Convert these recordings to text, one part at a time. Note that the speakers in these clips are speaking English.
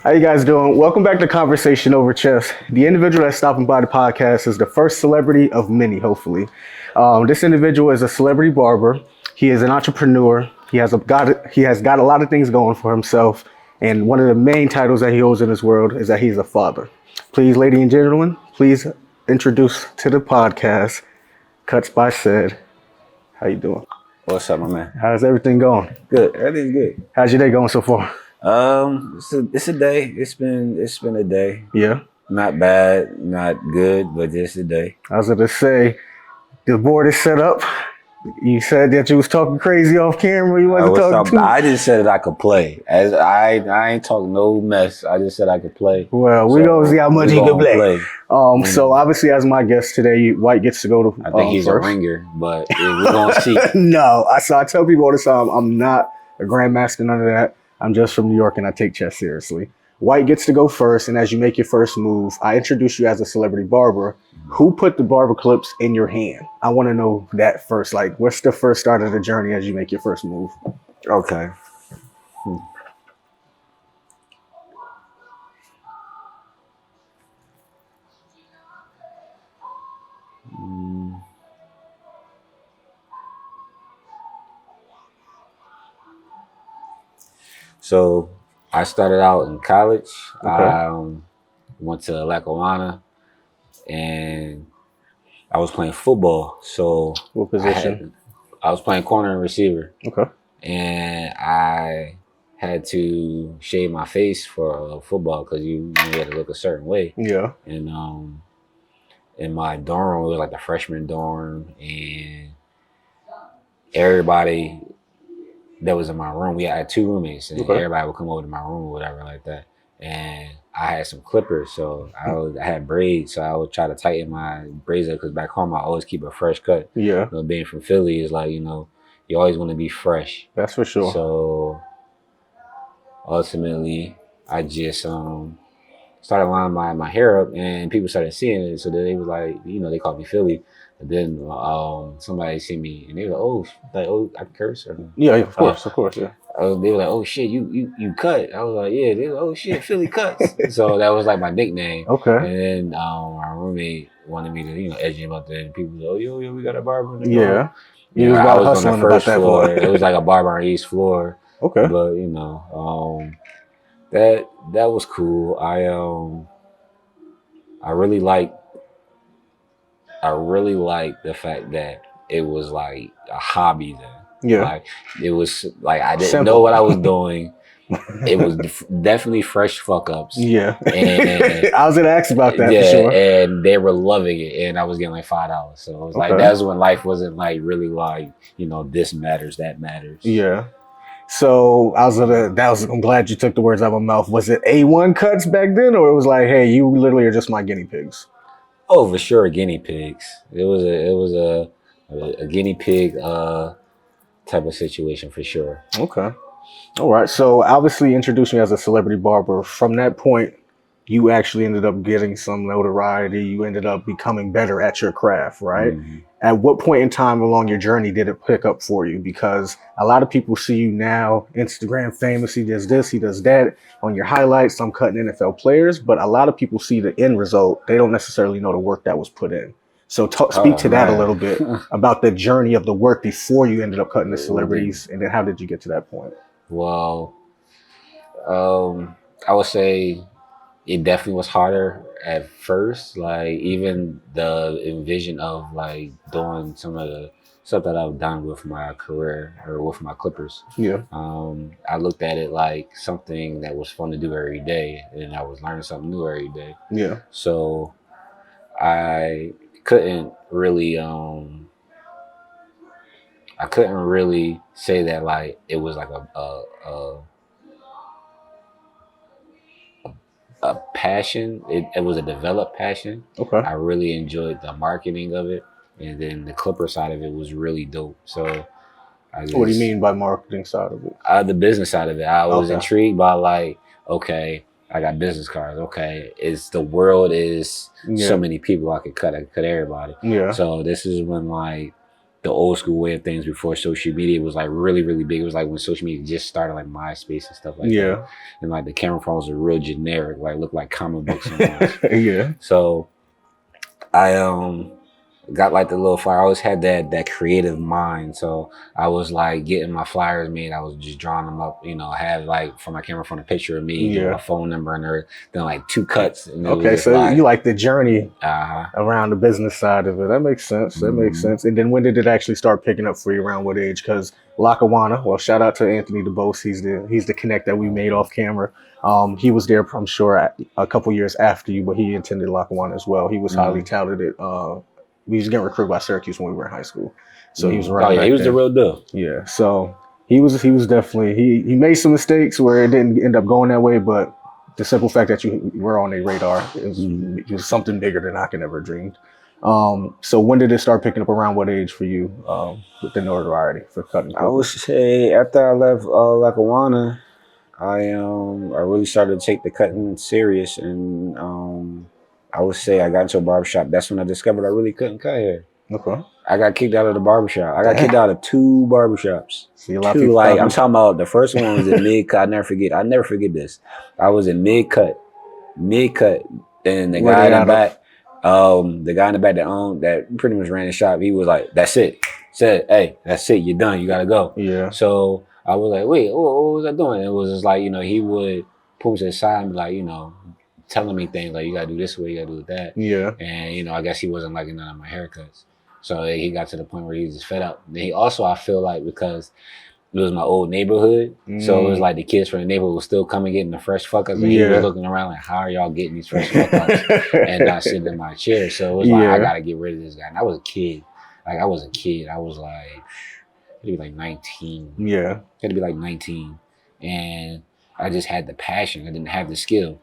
How you guys doing? Welcome back to Conversation Over Chess. The individual that's stopping by the podcast is the first celebrity of many, hopefully. This individual is a celebrity barber. He is an entrepreneur. He has got a lot of things going for himself. And one of the main titles that he holds in this world is that he's a father. Please, ladies and gentlemen, please introduce to the podcast, Cuts by Ced. How you doing? What's up, my man? How's everything going? Good. Everything's good. How's your day going so far? It's a day. It's been a day. Yeah. Not bad, not good, but just a day. I was gonna say, the board is set up. You said that you was talking crazy off camera. You wasn't talking. I just said that I could play. As I ain't talking no mess. I just said I could play. Well, we gonna see how much he can play. So obviously, as my guest today, White gets to go to. I think he's first. A ringer, but we're gonna see. No, I tell people all the time, I'm not a grandmaster, none of that. I'm just from New York and I take chess seriously. White gets to go first, and as you make your first move, I introduce you as a celebrity barber. Who put the barber clips in your hand? I want to know that first. Like, what's the first start of the journey as you make your first move? Okay. So I started out in college. Okay. I went to Lackawanna and I was playing football. So what position? I was playing corner and receiver. Okay. And I had to shave my face for football because you had to look a certain way. Yeah. And in my dorm, it was like the freshman dorm, and everybody that was in my room, I had two roommates, and everybody would come over to my room or whatever like that. And I had some clippers, so I had braids, so I would try to tighten my braids up because back home I always keep a fresh cut. Yeah. Being from Philly is like, you always want to be fresh. That's for sure. So ultimately, I just started lining my hair up, and people started seeing it. So then they was like, they called me Philly. And then somebody see me, and they were like, I can curse? Or, yeah, of course, yeah. They were like, oh shit, you cut. I was like, yeah. They were like, oh shit, Philly cuts. So that was like my nickname. Okay. And then my roommate wanted me to, edge him up there, and people was like, oh, yo, we got a barber. Yeah. I was on the first floor. It was like a barber on the East floor. Okay. But that was cool. I really liked the fact that it was like a hobby then. Yeah. Like it was like I didn't know what I was doing. It was definitely fresh fuck ups. Yeah. And I was gonna ask about that for sure. And they were loving it, and I was getting like $5. So it was like that's when life wasn't like really like, this matters, that matters. Yeah. So I'm glad you took the words out of my mouth. Was it A1 cuts back then, or it was like, hey, you literally are just my guinea pigs? Oh, for sure, guinea pigs. It was a guinea pig type of situation for sure. Okay. All right. So obviously introducing you as a celebrity barber. From that point, you actually ended up getting some notoriety. You ended up becoming better at your craft, right? Mm-hmm. At what point in time along your journey did it pick up for you? Because a lot of people see you now, Instagram famous, he does this, he does that. On your highlights, I'm cutting NFL players, but a lot of people see the end result. They don't necessarily know the work that was put in. So speak to that a little bit about the journey of the work before you ended up cutting the celebrities, and then how did you get to that point? Well, I would say it definitely was harder at first. Like even the envision of like doing some of the stuff that I've done with my career or with my clippers. Yeah. I looked at it like something that was fun to do every day, and I was learning something new every day. Yeah. So I couldn't really say that like it was like a passion. It was a developed passion. Okay. I really enjoyed the marketing of it, and then the clipper side of it was really dope. So what do you mean by marketing side of it? The business side of it. I was intrigued by like, okay, I got business cards. Okay, the world is so many people I could cut everybody. Yeah. So this is when like the old school way of things before social media was like really, really big. It was like when social media just started, like MySpace and stuff like that. And like the camera phones were real generic, like looked like comic books almost. Yeah. So I got like the little flyer. I always had that creative mind. So I was like getting my flyers made. I was just drawing them up, you know, I had like for my camera phone a picture of me, my phone number and everything, then like 2 cuts. And okay, so like, you like the journey around the business side of it. That makes sense. That makes sense. And then when did it actually start picking up for you? Around what age? Because Lackawanna, well, shout out to Anthony DeBose. He's the connect that we made off camera. He was there, I'm sure, a couple years after you, but he attended Lackawanna as well. He was highly talented. We was getting recruited by Syracuse when we were in high school, so he was around. Oh yeah, he was the real deal. Yeah, so he was definitely he made some mistakes where it didn't end up going that way, but the simple fact that you were on a radar it was something bigger than I could ever dreamed. So when did it start picking up? Around what age for you with the notoriety for cutting? I would say after I left Lackawanna, I really started to take the cutting serious, and I would say I got into a barbershop. That's when I discovered I really couldn't cut hair. Okay. I got kicked out of the barbershop. I got kicked out of 2 barbershops. See, two, like I'm talking about the first one was in mid cut. I never forget this. I was in mid cut. Then the guy in the back, that pretty much ran the shop. He was like, "That's it." Said, "Hey, that's it. You're done. You gotta go." Yeah. So I was like, "Wait, what was I doing?" It was just like, you know, he would pull me to the side and be like, you know, telling me things like, you gotta do this way, you gotta do that. Yeah. And you know, I guess he wasn't liking none of my haircuts. So he got to the point where he was just fed up. Then he also, I feel like, because it was my old neighborhood, so it was like the kids from the neighborhood were still coming getting the fresh fuck ups. And he was looking around like, how are y'all getting these fresh fuck ups and not sitting in my chair? So it was like, I gotta get rid of this guy. And I was a kid. I was like, it'd be like 19. Yeah. It'd be like 19. And I just had the passion. I didn't have the skill.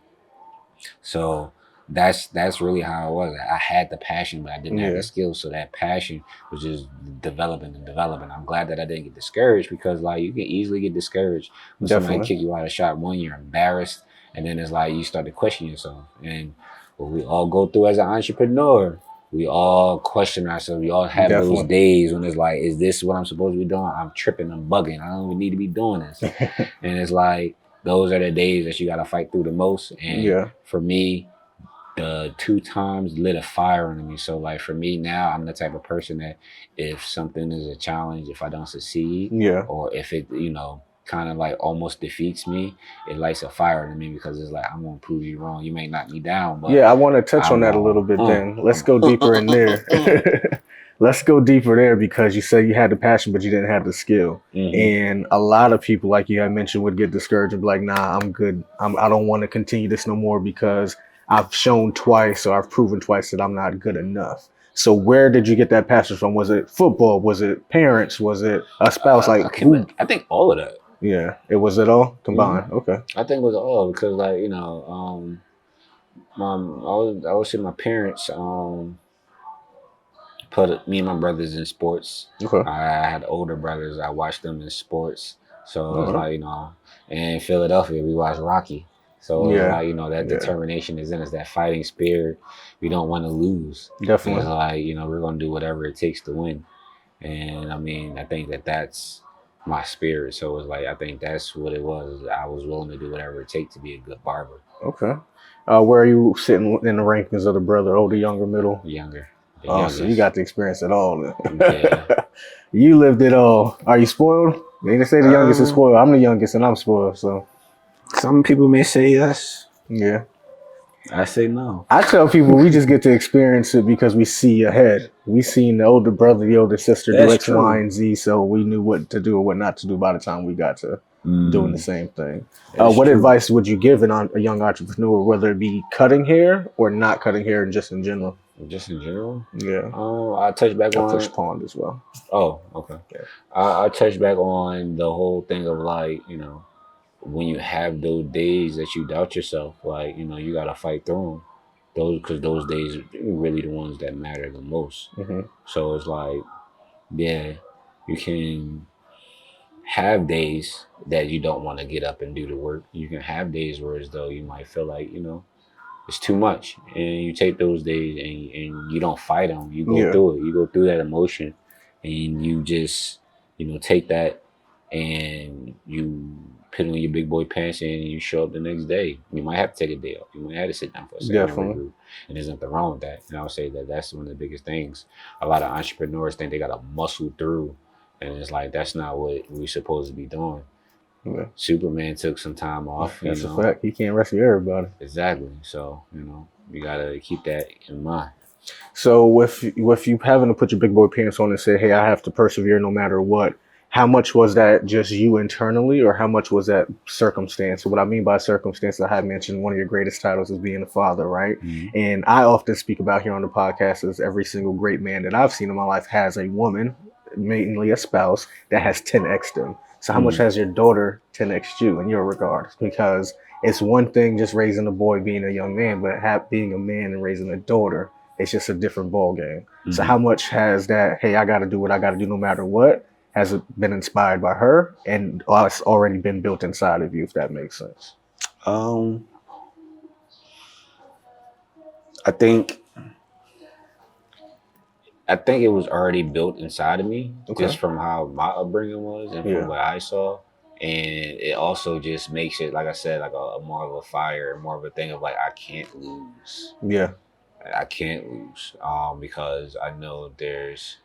So that's really how it was. I had the passion, but I didn't have the skills. So that passion was just developing and developing. I'm glad that I didn't get discouraged, because like you can easily get discouraged when somebody kick you out of the shop. One, you're embarrassed, and then it's like you start to question yourself. And what we all go through as an entrepreneur, we all question ourselves. We all have those days when it's like, is this what I'm supposed to be doing? I'm tripping, I'm bugging. I don't even need to be doing this. And it's like, those are the days that you got to fight through the most. And for me, the 2 times lit a fire under me. So like for me now, I'm the type of person that if something is a challenge, if I don't succeed, or if it, you know, kind of like almost defeats me, it lights a fire under me, because it's like, I'm gonna prove you wrong. You may knock me down, but I want to touch on that a little bit. Then let's go deeper in there. Let's go deeper there, because you said you had the passion, but you didn't have the skill. And a lot of people, like you had mentioned, would get discouraged and be like, nah, I'm good. I don't want to continue this no more, because I've shown twice, or I've proven twice that I'm not good enough. So where did you get that passion from? Was it football? Was it parents? Was it a spouse? I think all of that. Yeah, it was it all combined. Okay. I think it was all, because like, you know, I always see my parents put me and my brothers in sports. Okay. I had older brothers. I watched them in sports. So it was like, you know, in Philadelphia, we watched Rocky. So it was like, you know, that determination is in us, that fighting spirit. We don't want to lose. Definitely. It's like, you know, we're going to do whatever it takes to win. And I mean, I think that's my spirit. So it was like, I think that's what it was. I was willing to do whatever it takes to be a good barber. Okay. Where are you sitting in the rankings of the brother? Older, younger, middle? Younger. Oh, so you got to experience it all. Yeah. You lived it all. Are you spoiled? They say the youngest is spoiled. I'm the youngest and I'm spoiled. So some people may say yes. Yeah. I say no. I tell people we just get to experience it because we see ahead. We seen the older brother, the older sister do X, Y, and Z, so we knew what to do or what not to do by the time we got to doing the same thing. What advice would you give a young entrepreneur, whether it be cutting hair or not cutting hair, and just in general? Just in general? Yeah. I'll touch back on push pond as well. Oh, okay. Yeah. I'll touch back on the whole thing of like, you know, when you have those days that you doubt yourself, like, you know, you got to fight through them. Because those days are really the ones that matter the most. So it's like, yeah, you can have days that you don't want to get up and do the work. You can have days where as though you might feel like, you know, it's too much. And you take those days and you don't fight them. You go through it. You go through that emotion. and you just, take that and you put on your big boy pants and you show up the next day. You might have to take a day off. You might have to sit down for a second and Definitely. regroup. And there's nothing wrong with that. And I would say that that's one of the biggest things. A lot of entrepreneurs think they got to muscle through, and it's like that's not what we're supposed to be doing. Yeah. Superman took some time off. That's a fact. He can't rescue everybody. Exactly. So you gotta keep that in mind. So with you having to put your big boy pants on and say, "Hey, I have to persevere no matter what." How much was that just you internally, or how much was that circumstance? So what I mean by circumstance, I had mentioned one of your greatest titles is being a father, right? Mm-hmm. And I often speak about here on the podcast is every single great man that I've seen in my life has a woman, mainly a spouse, that has 10x them. So how much has your daughter 10x you in your regard? Because it's one thing just raising a boy being a young man, but being a man and raising a daughter, it's just a different ball game. Mm-hmm. So how much has that, hey, I got to do what I got to do no matter what, has it been inspired by her, and it's already been built inside of you, if that makes sense? I think it was already built inside of me, just from how my upbringing was and from what I saw. And it also just makes it, like I said, like a more of a fire, more of a thing of like, I can't lose. Yeah. I can't lose because I know there's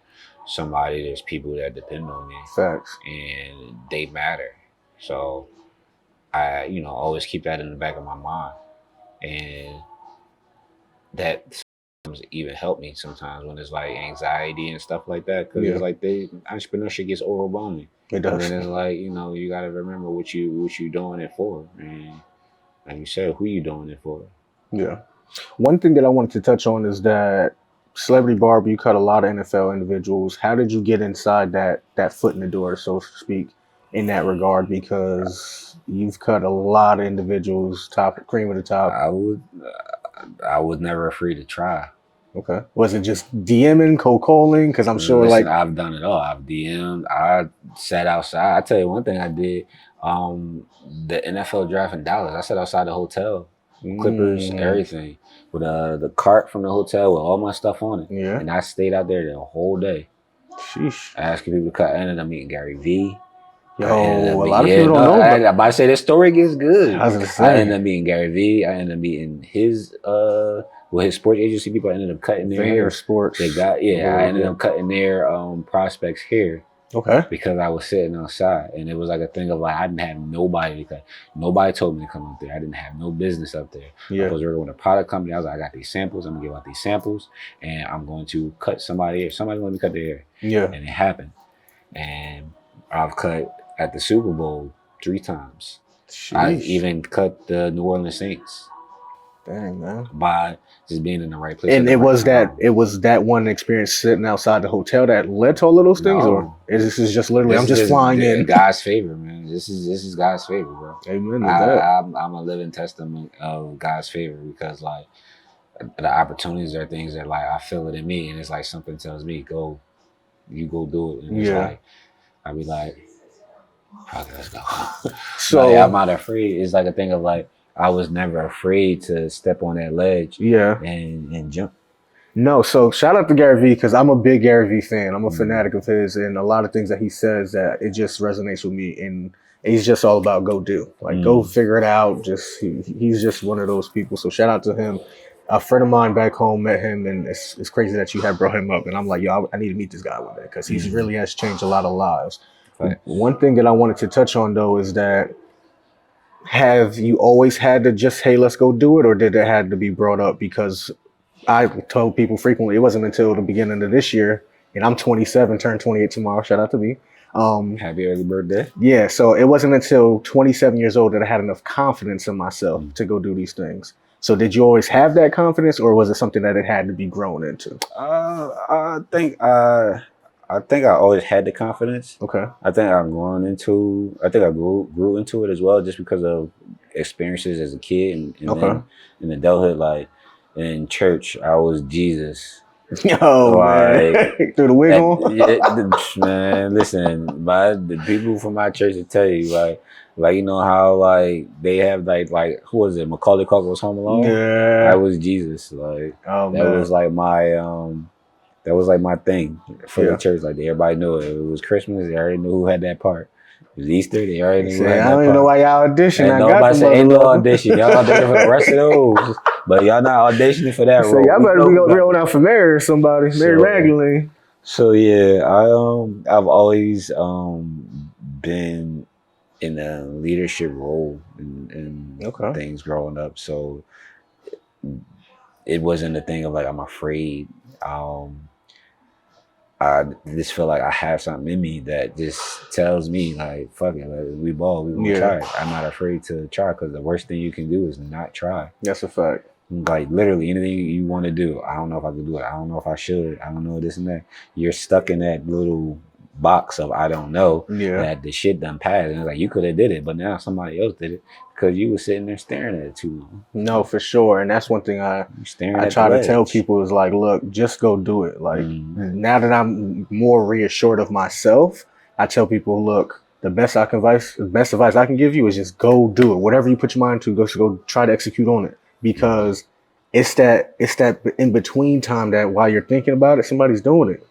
people that depend on me. Facts. And they matter. So I, always keep that in the back of my mind. And that even help me sometimes when it's like anxiety and stuff like that, because it's like entrepreneurship gets overwhelming. It does. And then it's like, you got to remember what you doing it for, and like you said, who you doing it for. Yeah. One thing that I wanted to touch on is that Celebrity Barber, you cut a lot of NFL individuals. How did you get inside that foot in the door, so to speak, in that regard? Because you've cut a lot of individuals, top cream of the top. I was never afraid to try. Okay. Was it just DMing, cold calling? Because I'm sure, I've done it all. I've DM'd. I sat outside. I tell you one thing I did. The NFL draft in Dallas. I sat outside the hotel, Clippers, everything, with the cart from the hotel with all my stuff on it. Yeah. And I stayed out there the whole day. Sheesh. Asking people to cut. I ended up meeting Gary V. Yo, a lot of people don't know. I'm about to say this story gets good. I was gonna say. I ended up meeting Gary V. I ended up meeting his sports agency people. I ended up cutting their hair. Sports. They got I ended up cutting their prospects hair. Okay. Because I was sitting outside, and it was like a thing of like I didn't have nobody to cut. Nobody told me to come up there. I didn't have no business up there. Yeah. I was working with a product company. I was like, I got these samples. I'm gonna give out these samples, and I'm going to cut somebody hair. Somebody's going to cut their hair. Yeah. And it happened. And I've cut at the Super Bowl 3 times. Sheesh. I even cut the New Orleans Saints. Dang, man. By just being in the right place. And it was that one experience sitting outside the hotel that led to all of those things, or this is just literally I'm just flying in. God's favor, man. This is God's favor, bro. Amen. I'm a living testament of God's favor, because like the opportunities are things that like I feel it in me, and it's like something tells me go do it. And it's like I be like, okay, let's go. So I'm not afraid. It's like a thing of like I was never afraid to step on that ledge. Yeah. And jump. No, so shout out to Gary Vee, because I'm a big Gary Vee fan. I'm a fanatic of his, and a lot of things that he says that it just resonates with me. And he's just all about go do, like go figure it out. Just he's just one of those people. So shout out to him. A friend of mine back home met him, and it's crazy that you had brought him up. And I'm like, yo, I need to meet this guy one day, because he really has changed a lot of lives. Right. One thing that I wanted to touch on though is that, have you always had to just, hey, let's go do it, or did it have to be brought up? Because I told people frequently, it wasn't until the beginning of this year, and I'm 27, turn 28 tomorrow. Shout out to me. Happy early birthday. Yeah, so it wasn't until 27 years old that I had enough confidence in myself to go do these things. So did you always have that confidence, or was it something that it had to be grown into? I think I always had the confidence. Okay. I think I grew into it as well, just because of experiences as a kid and then in adulthood. Like in church, I was Jesus. Yo, like, threw the wig on. Man, listen, the people from my church will tell you, like you know how like they have like who was it? Macaulay Culkin was Home Alone. Yeah, I was Jesus. Like that was like my That was like my thing for the church. Like everybody knew it. It was Christmas. They already knew who had that part. It was Easter. They already knew who had that part. I don't even know why y'all audition. And nobody said ain't no audition. Y'all audition for the rest of those, but y'all not auditioning for that role. Y'all better be going out for Mary or somebody, Mary Magdalene. So yeah, I've always been in a leadership role in things growing up. So it wasn't a thing of like I'm afraid. I just feel like I have something in me that just tells me like, fuck it, like, we ball, we gonna try it. I'm not afraid to try because the worst thing you can do is not try. That's a fact. Like literally anything you want to do, I don't know if I can do it. I don't know if I should. I don't know this and that. You're stuck in that little box of I don't know that the shit done passed. And it's like you could have did it, but now somebody else did it because you was sitting there staring at it too long. No, for sure. And that's one thing I try to tell people is like, look, just go do it. Like now that I'm more reassured of myself, I tell people, look, the best advice I can give you is just go do it. Whatever you put your mind to, go try to execute on it. Because it's that in between time that while you're thinking about it, somebody's doing it.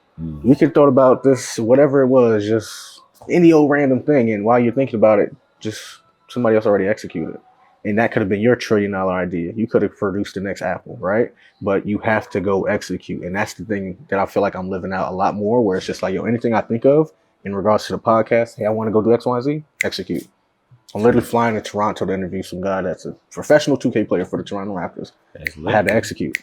We could thought about this, whatever it was, just any old random thing, and while you're thinking about it, just somebody else already executed. And that could have been your $1 trillion idea. You could have produced the next Apple, right? But you have to go execute. And that's the thing that I feel like I'm living out a lot more, where it's just like, yo, anything I think of in regards to the podcast, hey, I want to go do X, Y, Z, execute. I'm literally flying to Toronto to interview some guy that's a professional 2K player for the Toronto Raptors. I had to execute.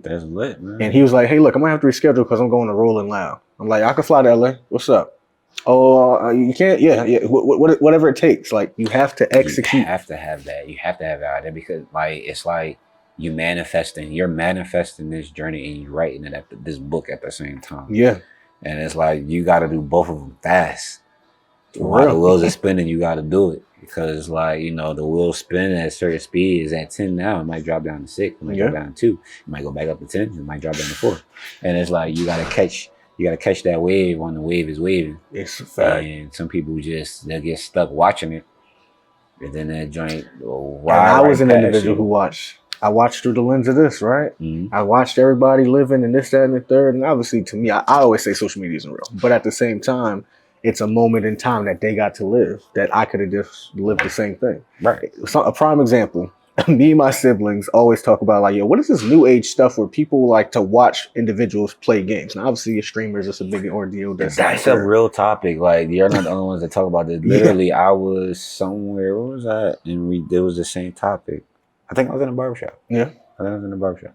That's lit, man. And he was like, hey, look, I'm going to have to reschedule because I'm going to Rolling Loud. I'm like, I can fly to LA. What's up? Oh, you can't? Yeah. Whatever it takes. Like, you have to execute. You have to have that. You have to have that idea because, like, it's like you're manifesting this journey and you're writing it this book at the same time. Yeah. And it's like, you got to do both of them fast. While the wheels are spinning, you got to do it. Because, like, you know, the wheel spinning at a certain speed is at 10 now. It might drop down to 6. It might drop down to 2. It might go back up to 10. It might drop down to 4. And it's like, you got to catch that wave when the wave is waving. It's a fact. And some people they'll get stuck watching it. And then that joint will ride. And I was an individual who I watched through the lens of this, right? Mm-hmm. I watched everybody living and this, that, and the third. And obviously, to me, I always say social media isn't real. But at the same time, it's a moment in time that they got to live that I could have just lived the same thing. Right. So a prime example, me and my siblings always talk about like, yo, what is this new age stuff where people like to watch individuals play games? Now, obviously, streamers is a big ordeal. That's a real topic. Like, you're not the only ones that talk about this. Literally, I was somewhere. Where was I? And it was the same topic. I think I was in a barbershop. Yeah. I think I was in a barbershop.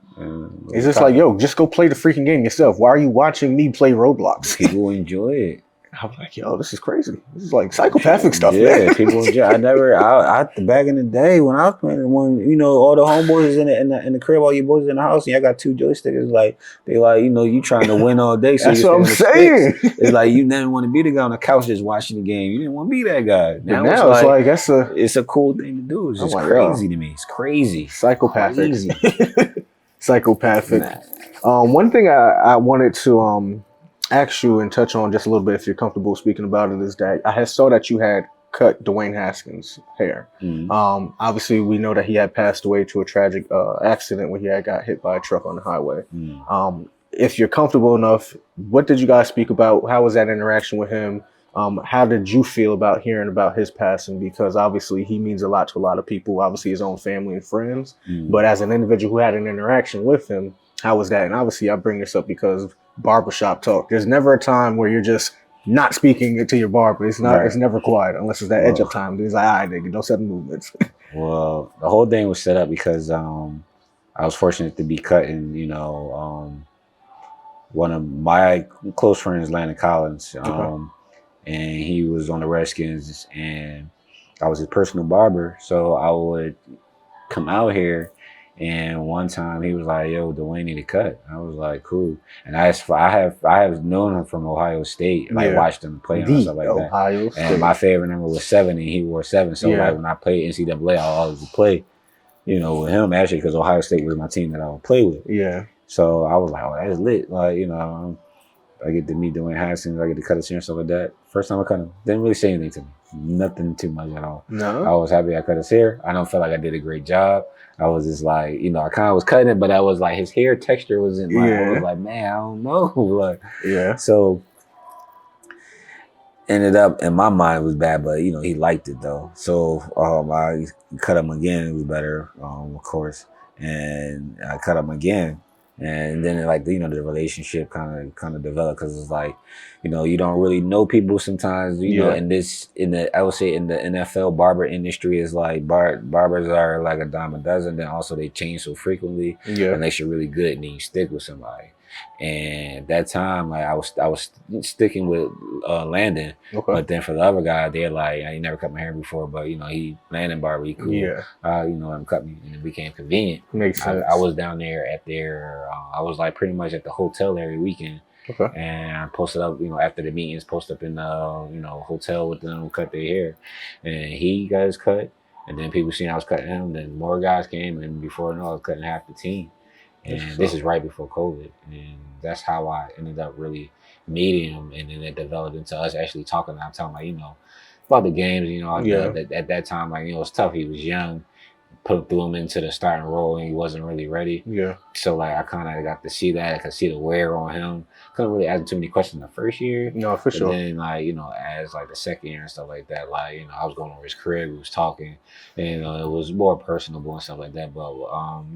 It's just like, yo, just go play the freaking game yourself. Why are you watching me play Roblox? People enjoy it. I was like, yo, this is crazy. This is like psychopathic stuff. Yeah, man. People enjoy. I back in the day when I was playing, you know, all the homeboys is in the crib, all your boys in the house, and I got 2 joysticks. Like they like, you know, you trying to win all day. So that's what I'm saying. It's like you didn't want to be the guy on the couch just watching the game. You didn't want to be that guy. Now it's like it's a cool thing to do. It's just crazy to me. It's crazy. Psychopathic. Crazy. Psychopathic. One thing I wanted to ask you and touch on just a little bit, if you're comfortable speaking about it, is that I had saw that you had cut Dwayne Haskins' hair. Mm-hmm. Obviously, we know that he had passed away to a tragic accident when he had got hit by a truck on the highway. Mm-hmm. If you're comfortable enough, what did you guys speak about? How was that interaction with him? How did you feel about hearing about his passing? Because obviously he means a lot to a lot of people, obviously his own family and friends. Mm-hmm. But as an individual who had an interaction with him, how was that? And obviously I bring this up because of barbershop talk. There's never a time where you're just not speaking to your barber. It's not. Right. It's never quiet unless it's that edge of time. He's like, all right, nigga, don't set the movements. Well, the whole thing was set up because I was fortunate to be cutting, you know, one of my close friends, Landon Collins, and he was on the Redskins, and I was his personal barber. So I would come out here. And one time he was like, yo, Dwayne need a cut. I was like, cool. And I have known him from Ohio State. Like watched him play and stuff like that. And my favorite number was 7 and he wore 7. So like when I played NCAA, I always play, you know, with him actually because Ohio State was my team that I would play with. Yeah. So I was like, oh, that's lit. Like, you know, I get to meet Dwayne Haskins. I get to cut his hair and stuff like that. First time I cut him, didn't really say anything to me. Nothing too much at all. No. I was happy I cut his hair. I don't feel like I did a great job. I was just like, you know, I kind of was cutting it, but I was like, his hair texture wasn't like, I was like, man, I don't know. Like, yeah. So ended up in my mind it was bad, but you know, he liked it though. So I cut him again. It was better, of course. And I cut him again. And then like, you know, the relationship kind of developed because it's like, you know, you don't really know people sometimes, you know, I would say in the NFL barber industry is like barbers are like a dime a dozen. Then also they change so frequently unless you're really good and then you stick with somebody. And that time, like I was sticking with Landon, but then for the other guy, they're like, he never cut my hair before, but you know, Landon barber, he cool, you know, let him cut me, and it became convenient. Makes sense. I was down there at their, I was like pretty much at the hotel every weekend, and I posted up, you know, after the meetings, post up in the, you know, hotel with them, cut their hair, and he got his cut, and then people seen I was cutting him, then more guys came, and before I know, I was cutting half the team. And this is right before COVID. And that's how I ended up really meeting him. And then it developed into us actually talking. I'm telling him, like, you know, about the games, you know, at that time, like, you know, it was tough. He was young. Threw him into the starting role and he wasn't really ready. Yeah. So like I kind of got to see that. I could see the wear on him. Couldn't really ask him too many questions the first year. No, for sure. Then like, you know, as like the second year and stuff like that, like, you know, I was going over his crib, we was talking, and you know, it was more personable and stuff like that. But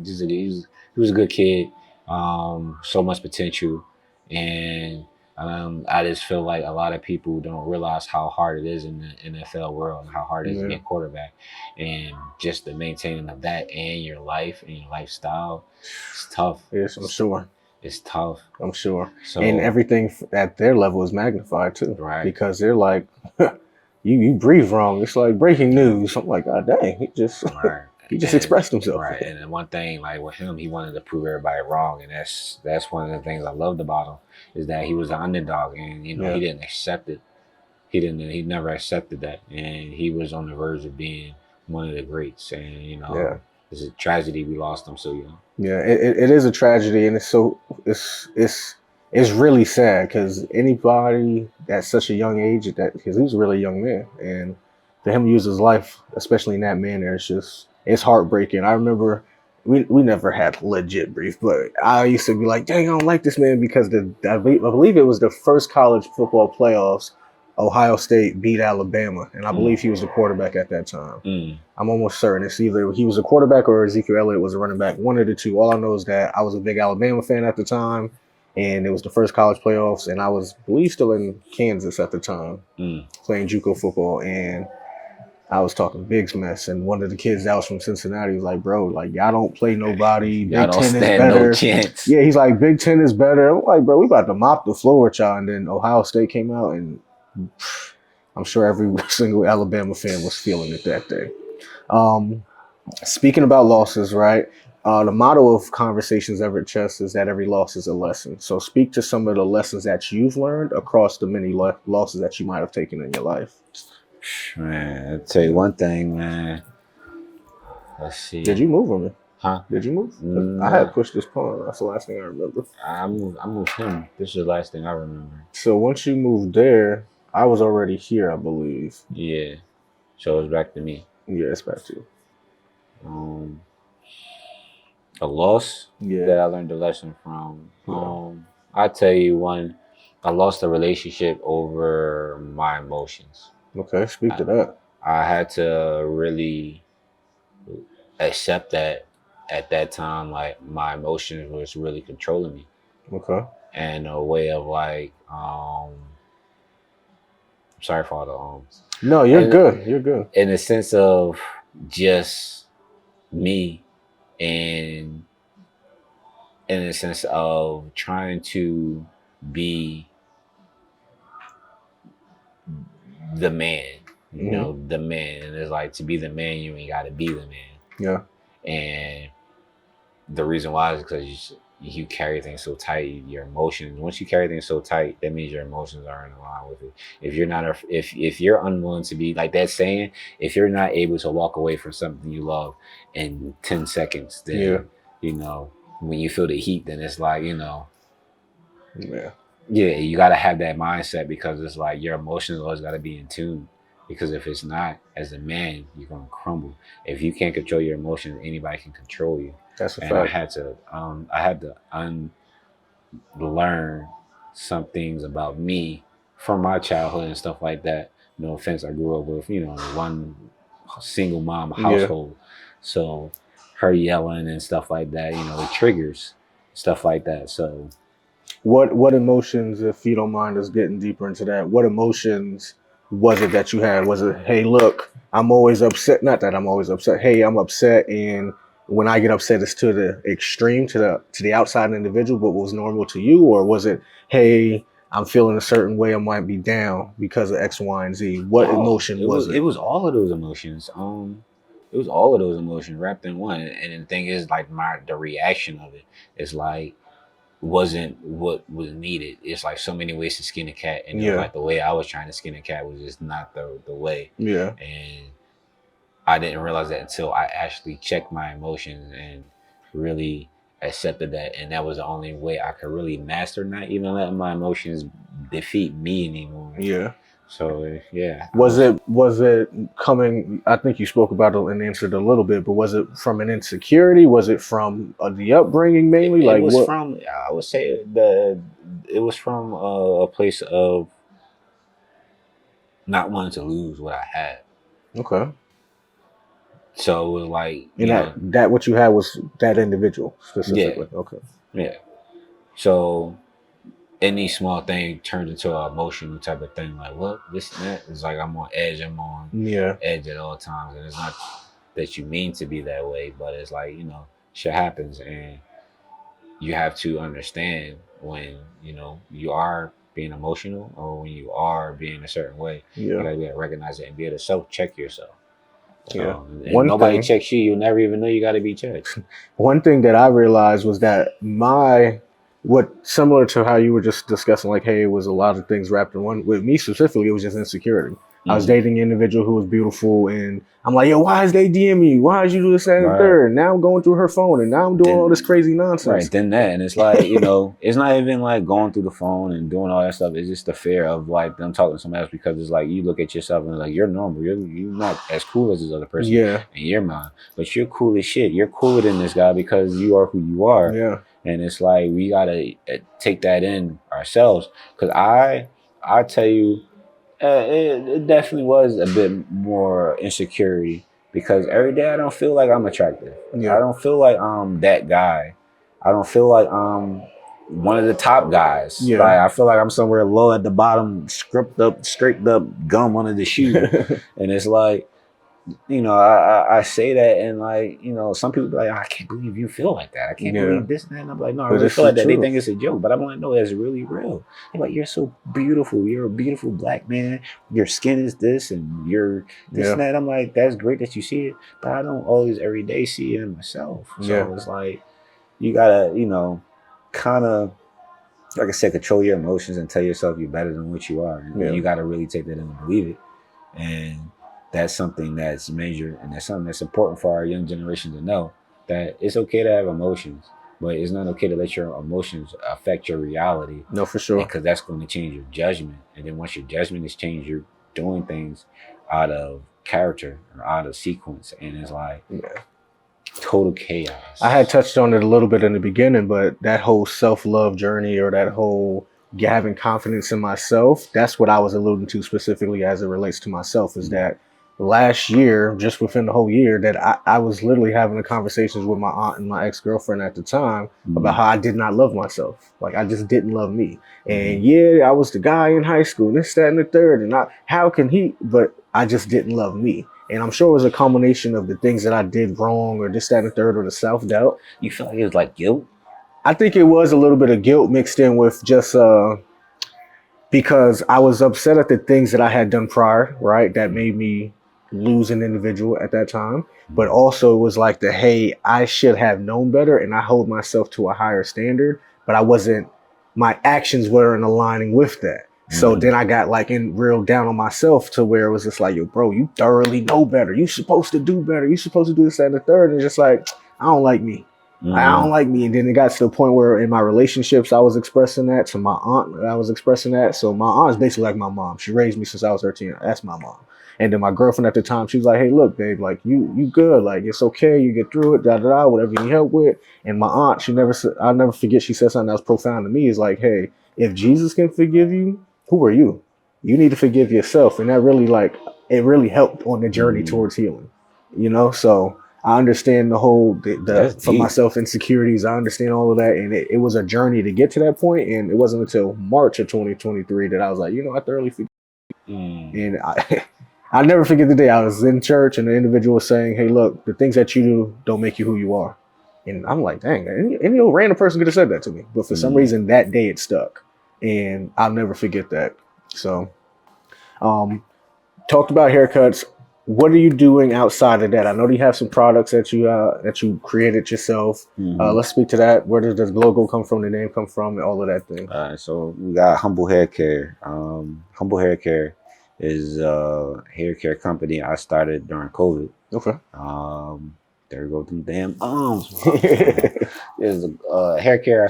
he was a good kid. So much potential, and I just feel like a lot of people don't realize how hard it is in the NFL world and how hard it is to be a quarterback, and just the maintaining of that and your life and your lifestyle, it's tough. Yes, I'm sure. It's tough. I'm sure. So, and everything at their level is magnified too, right? Because they're like, you breathe wrong. It's like breaking news. I'm like, God dang, he just expressed himself. Right. And then one thing, like with him, he wanted to prove everybody wrong. And that's one of the things I loved about him is that he was an underdog and, you know, he didn't accept it. He never accepted that. And he was on the verge of being one of the greats. And, you know, it's a tragedy we lost him so young. Yeah, it is a tragedy. And it's really sad because anybody at such a young age, because he was a really young man. And for him to use his life, especially in that manner, it's heartbreaking. I remember we never had legit beef, but I used to be like, dang, I don't like this man because I believe it was the first college football playoffs. Ohio State beat Alabama, and I believe he was the quarterback at that time. I'm almost certain it's either he was a quarterback or Ezekiel Elliott was a running back, one of the two. All I know is that I was a big Alabama fan at the time, and it was the first college playoffs, and I was, I believe, still in Kansas at the time, playing JUCO football, and I was talking Big's mess, and one of the kids that was from Cincinnati was like, bro, like, y'all don't play nobody. Big Ten is better. No chance. Yeah, he's like, Big Ten is better. I'm like, bro, we about to mop the floor with y'all. And then Ohio State came out, and I'm sure every single Alabama fan was feeling it that day. Speaking about losses, right? The motto of Conversations Ever at Chess is that every loss is a lesson. So speak to some of the lessons that you've learned across the many losses that you might have taken in your life. Man, I'll tell you one thing, man. Let's see. Did you move him? Huh? Did you move? I had pushed this pawn. That's the last thing I remember. I moved him. This is the last thing I remember. So once you moved there, I was already here, I believe. Yeah. So it's back to me. Yeah, it's back to you. A loss that I learned a lesson from. I tell you one. I lost a relationship over my emotions. Okay, speak to that. I had to really accept that at that time, like my emotions was really controlling me. Okay. And a way of like, I'm sorry for all the No, you're good. You're good. In a sense of just me, and in a sense of trying to be the man, you know, the man. And it's like, to be the man, you ain't got to be the man. Yeah. And the reason why is because you carry things so tight, your emotions. Once you carry things so tight, that means your emotions are in line with it. If you're not, if you're unwilling to be, like that saying, if you're not able to walk away from something you love in 10 seconds, then, you know, when you feel the heat, then it's like, you know. Yeah. Yeah, you got to have that mindset because it's like your emotions always got to be in tune. Because if it's not, as a man, you're gonna crumble. If you can't control your emotions, anybody can control you. That's a And I fact. had to, unlearn some things about me from my childhood and stuff like that. No offense, I grew up with one single mom Yeah. household, so her yelling and stuff like that, it triggers stuff like that. So What emotions, if you don't mind us getting deeper into that, what emotions was it that you had? Was it, hey, look, I'm always upset? Not that I'm always upset. Hey, I'm upset, and when I get upset, it's to the extreme, to the outside individual, but what was normal to you, or was it, hey, I'm feeling a certain way, I might be down because of X, Y, and Z? What oh, emotion it was was it it? was all of those emotions. It was all of those emotions wrapped in one. And the thing is, like the reaction of it is like wasn't what was needed. It's like so many ways to skin a cat, and it was Yeah, like the way I was trying to skin a cat was just not the way. yeah, And I didn't realize that until I actually checked my emotions and really accepted that, and that was the only way I could really master not even letting my emotions defeat me anymore. yeah. So yeah, I Was was. it coming? I think you spoke about it and answered a little bit, but was it from an insecurity? Was it from the upbringing mainly? It Like was what? from, I would say, it was from a place of not wanting to lose what I had. Okay, So it was like, and that what you had was that individual yeah, specifically. Okay, yeah. So any small thing turns into an emotional type of thing. Like, what, this and that. It's like I'm on edge. I'm on yeah, edge at all times, and it's not that you mean to be that way, but it's like shit happens, and you have to understand when you are being emotional or when you are being a certain way. You yeah, gotta be able to recognize it and be able to self check yourself. yeah. So if One nobody thing, checks you, you'll never even know you got to be checked. one thing that I realized was that what similar to how you were just discussing, like, hey, it was a lot of things wrapped in one. With me specifically, it was just insecurity. I was Hmm. dating an individual who was beautiful, and I'm like, yo, why is they DM me? Why did you do this, that, and the Right. third? And now I'm going through her phone, and now I'm doing all this Then crazy right nonsense. then that, and it's like it's not even like going through the phone and doing all that stuff. It's just the fear of like them talking to somebody else, because it's like you look at yourself and like you're normal. You're not as cool as this other person Yeah, in your mind, but you're cool as shit. You're cooler than this guy because you are who you are. yeah, And it's like we gotta take that in ourselves. Because I tell you, it definitely was a bit more insecurity, because every day I don't feel like I'm attractive. I yeah, don't feel like I'm that guy. I don't feel like I'm one of the top guys. yeah. Like I feel like I'm somewhere low at the bottom, scraped up gum under the shoe. And it's like, I say that, and like, some people be like, I can't believe you feel like that. I can't Yeah, believe this and that. And I'm like, no, I but really it's feel the like that. They think truth. it's a joke, but I'm like, no, it's really real. They're like, you're so beautiful. You're a beautiful black man. Your skin is this, and you're this Yeah, and that. I'm like, that's great that you see it, but I don't always every day see it in myself. yeah, So it's like you gotta, kind of, like I said, control your emotions and tell yourself you're better than what you are, and yeah. you gotta really take that in and believe it. And that's something that's major, and that's something that's important for our young generation to know, that it's okay to have emotions, but it's not okay to let your emotions affect your reality, No, for and sure. because that's going to change your judgment. And then once your judgment is changed, you're doing things out of character or out of sequence, and it's like Yeah. total I had chaos. touched on it a little bit in the beginning, but that whole self love journey, or that whole having confidence in myself, that's what I was alluding to specifically as it relates to myself. Is Mm, that last year, just within the whole year, that I was literally having the conversations with my aunt and my ex girlfriend at the time about mm, how I did not love myself. Like, I just didn't love me. And mm, yeah, I was the guy in high school, this, that, and the third. And how can he? But I just didn't love me. And I'm sure it was a combination of the things that I did wrong, or this, that, and the third, or the self doubt. you feel like it was like guilt? I think it was a little bit of guilt mixed in with just because I was upset at the things that I had done prior, right? That made me lose an individual at that time. But Mm, also it was like the, hey, I should have known better, and I hold myself to a higher standard, but I wasn't, my actions weren't aligning with that. So mm. then I got like in real down on myself, to where it was just like, yo, bro, you thoroughly know better. You supposed to do better. You supposed to do this, that, and the third. And it's just like, I don't like me. I don't like me. And then it got to the point where in my relationships, I was expressing that to my aunt. I was expressing that. So my aunt is basically like my mom. She raised me since I was 13. That's my mom. And then my girlfriend at the time, she was like, "Hey, look, babe, like you good. Like it's okay. You get through it. Da da da. Whatever you need help with." And my aunt, I'll never forget. She said something that was profound to me. Is like, "Hey, if Jesus can forgive you, who are you? You need to forgive yourself." And that really it really helped on the journey towards healing. So. I understand the whole the for myself insecurities. I understand all of that, and it was a journey to get to that point. And it wasn't until March of 2023 that I was like, I thoroughly forgive. And I never forget the day I was in church and the individual was saying, "Hey, look, the things that you do don't make you who you are." And I'm like, dang, any old random person could have said that to me, but for some reason that day it stuck, and I'll never forget that. So, talked about haircuts. What are you doing outside of that? I know you have some products that you created yourself. Let's speak to that. Where does the logo come from? The name come from? And all of that thing. All right, so we got Humble Hair Care. Humble Hair Care is a hair care company I started during COVID. Okay. There we go, them damn arms. There's a hair care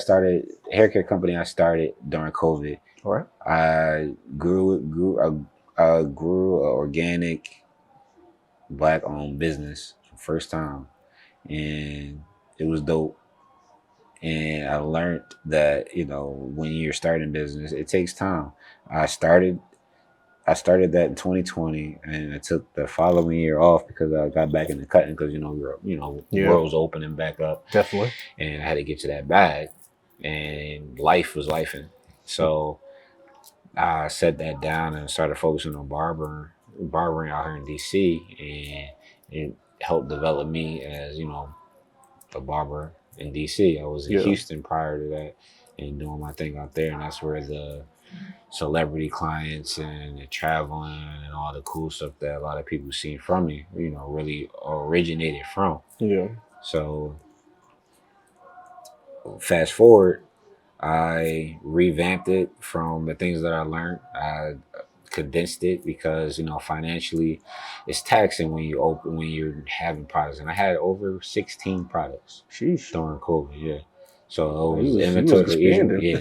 company I started during COVID. All right. I grew an organic Black-owned business for the first time, and it was dope. And I learned that when you're starting business, it takes time. I started that in 2020, and I took the following year off because I got back into cutting because the world's opening back up. Definitely. And I had to get to that bag, and life was lifing. So I set that down and started focusing on barbering out here in DC, and it helped develop me as a barber in DC. I was in Houston prior to that and doing my thing out there, and that's where the celebrity clients and the traveling and all the cool stuff that a lot of people seen from me, really originated from. Yeah. So fast forward, I revamped it from the things that I learned. I condensed it because financially it's taxing when you're having products, and I had over 16 products. Sheesh. During COVID. Yeah, so it was inventory.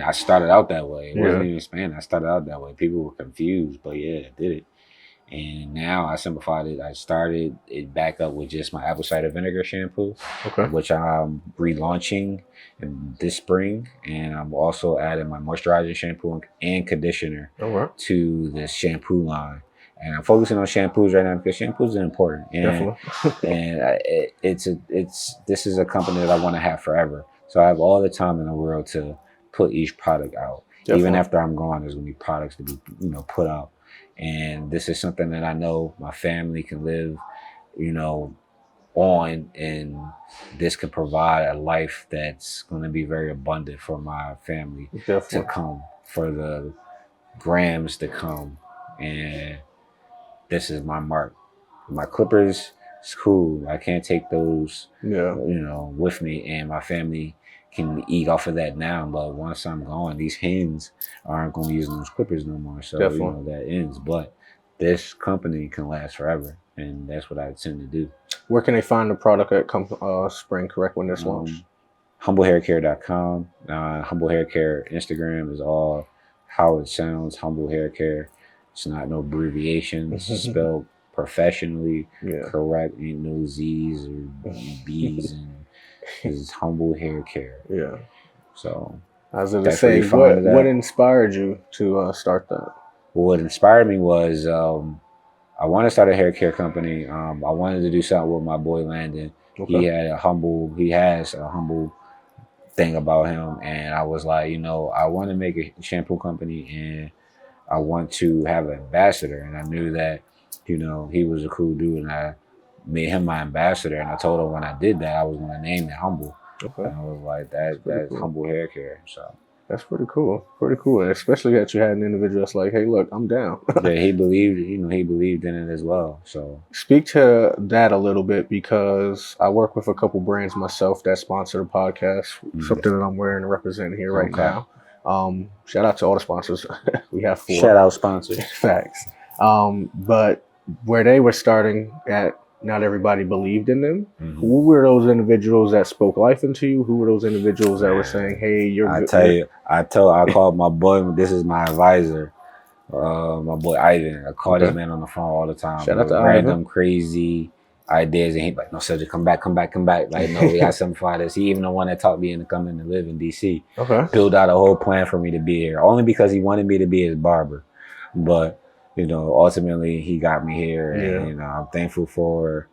I started out that way. It wasn't even expanding. I started out that way. People were confused, but I did it. And now I simplified it. I started it back up with just my apple cider vinegar shampoo, which I'm relaunching this spring. And I'm also adding my moisturizing shampoo and conditioner to this shampoo line. And I'm focusing on shampoos right now because shampoos are important. And, this is a company that I want to have forever. So I have all the time in the world to put each product out. Definitely. Even after I'm gone, there's gonna be products to be put out. And this is something that I know my family can live, on, and this can provide a life that's going to be very abundant for my family to come, for the Grahams to come. And this is my mark. My clippers, it's cool. I can't take those, with me, and my family can eat off of that now. But once I'm gone, these hens aren't going to be using those clippers no more. So that ends. But this company can last forever, and that's what I intend to do. Where can they find the product at spring, correct, when this launch? HumbleHairCare.com. Humble Hair Care Instagram is all how it sounds. Humble Hair Care. It's not no abbreviations. It's spelled professionally correct. Ain't no Z's or B's, and it's Humble Hair Care. Yeah. So I was going to say, what inspired you to start that? Well, what inspired me was I want to start a hair care company. I wanted to do something with my boy Landon. He has a humble thing about him, and I was like, I want to make a shampoo company, and I want to have an ambassador. And I knew that, he was a cool dude, and I made him my ambassador. And I told him when I did that, I was going to name it Humble. And I was like, that's cool. Humble Hair Care. So that's pretty cool. Pretty cool. And especially that you had an individual that's like, hey, look, I'm down. He believed in it as well. So speak to that a little bit, because I work with a couple brands myself that sponsor the podcast, something that I'm wearing and representing here right now. Shout out to all the sponsors. We have 4. Shout out sponsors. Facts. But where they were starting at not everybody believed in them. Mm-hmm. Who were those individuals that spoke life into you? Who were those individuals that were saying, "Hey, you're I good"? tell you, I called my boy. This is my advisor, my boy Ivan. I call this man on the phone all the time. Shout out to random Ivan. crazy ideas, and he like, no, Cedric, come back. Like, no, we got something for this. He even the one that taught me to come in and live in DC. Okay. Build out a whole plan for me to be here, only because he wanted me to be his barber. But ultimately he got me here, and I'm thankful for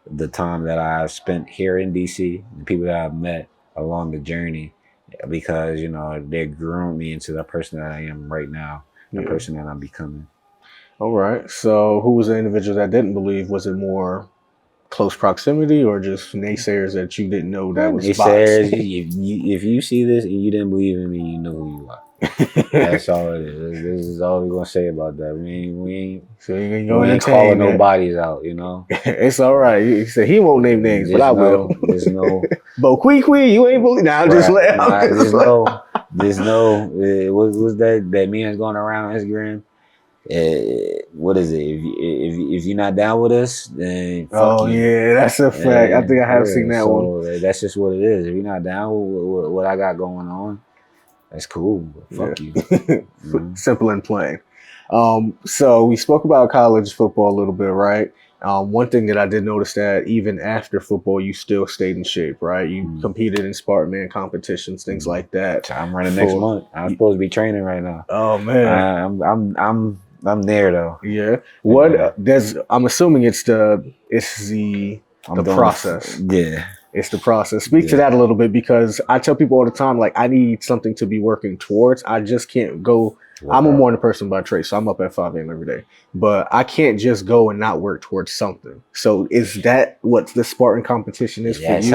the time that I've spent here in DC, the people that I've met along the journey, because they groomed me into the person that I am right now, the person that I'm becoming. All right. So who was the individual that didn't believe? Was it more close proximity or just naysayers that you didn't know that was naysayers? If you see this and you didn't believe in me, you know who you are. That's all it is. This is all we're gonna say about that. We ain't calling nobody's out, It's all right. He said he won't name names, but I will. There's no Bo Quee, you ain't believe. Nah, just let There's no what was that man's going around on Instagram? What is it? If you're not down with us, then fuck you. Yeah, that's a fact. I think I have seen that one. That's just what it is. If you're not down with what I got going on, that's cool. But fuck you. Simple and plain. So we spoke about college football a little bit, right? One thing that I did notice that even after football, you still stayed in shape, right? You competed in Spartan Man competitions, things like that. I'm running next month. I'm supposed to be training right now. Oh man, I'm there though. Yeah. I'm assuming it's the process. It's the process. Speak to that a little bit, because I tell people all the time, like, I need something to be working towards. I just can't go. I'm a morning person by trade, so I'm up at 5 a.m. every day. But I can't just go and not work towards something. So is that what the Spartan competition is for you? That's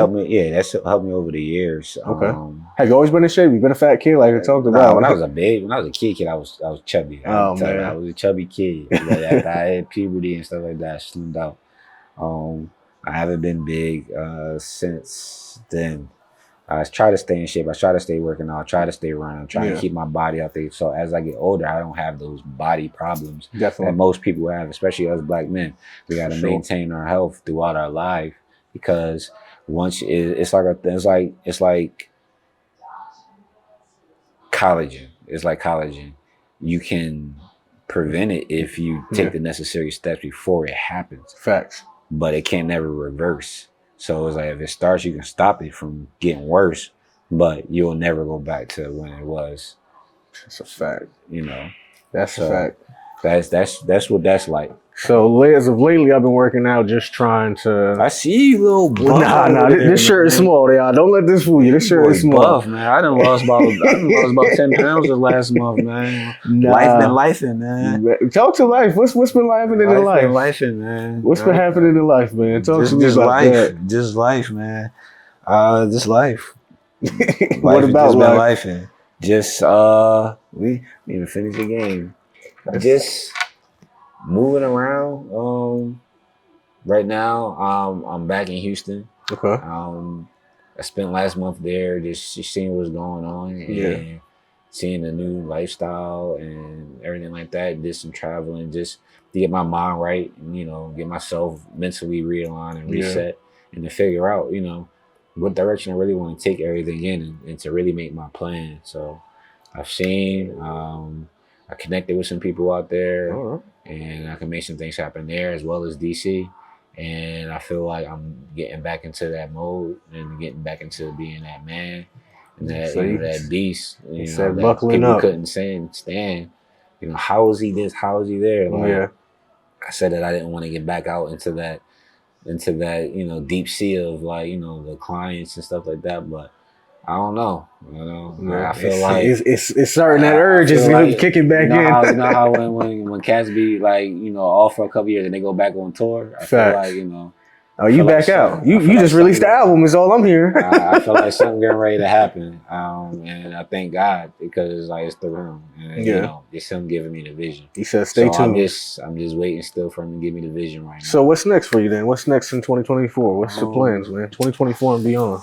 helped me over the years. Okay. Have you always been in shape? You been a fat kid, like I talked about? When I was a kid, I was chubby. I was a chubby kid. After I had puberty and stuff like that, I slimmed out. I haven't been big since then. I try to stay in shape. I try to stay working out. I try to stay running. I'm trying to keep my body out there. So as I get older, I don't have those body problems that most people have, especially us black men. We got to maintain our health throughout our life, because once it's like collagen. It's like collagen. You can prevent it if you take the necessary steps before it happens. Facts. But it can never reverse. So it's like, if it starts, you can stop it from getting worse, but you'll never go back to when it was. That's a fact. That's a fact. That's what that's like. So as of lately, I've been working out, just trying to. I see you, little buff. Nah. This shirt is small, y'all. Don't let this fool you. This shirt is small. Buff, man. I done lost about 10 pounds the last month, man. Life been lifing, man. Talk to life. What's been happening in life? Lifing, man. What's been happening in life, man? Talk to me about that. Just life, man. Just life. What about life? Just we even finished the game. Just moving around. Right now, I'm back in Houston. Okay. I spent last month there, just seeing what's going on and seeing the new lifestyle and everything like that. Did some traveling just to get my mind right and get myself mentally realigned and reset and to figure out what direction I really want to take everything in and to really make my plan. So I've seen. I connected with some people out there, and I can make some things happen there as well as DC. And I feel like I'm getting back into that mode and getting back into being that man and that that beast. That buckling people up. Couldn't stand. How is he this? How is he there? I said that I didn't want to get back out into that deep sea of the clients and stuff like that, but I don't know. I feel like it's certain that urge is kicking back in. You know how when cats be off for a couple years and they go back on tour. I feel like Oh, you back out. You just released the album is all I'm hearing. I feel like something getting ready to happen. And I thank God, because it's the room. And it's him giving me the vision. He said stay tuned. I'm just waiting still for him to give me the vision right now. So what's next for you then? What's next in 2024? What's your plans, man? 2024 and beyond.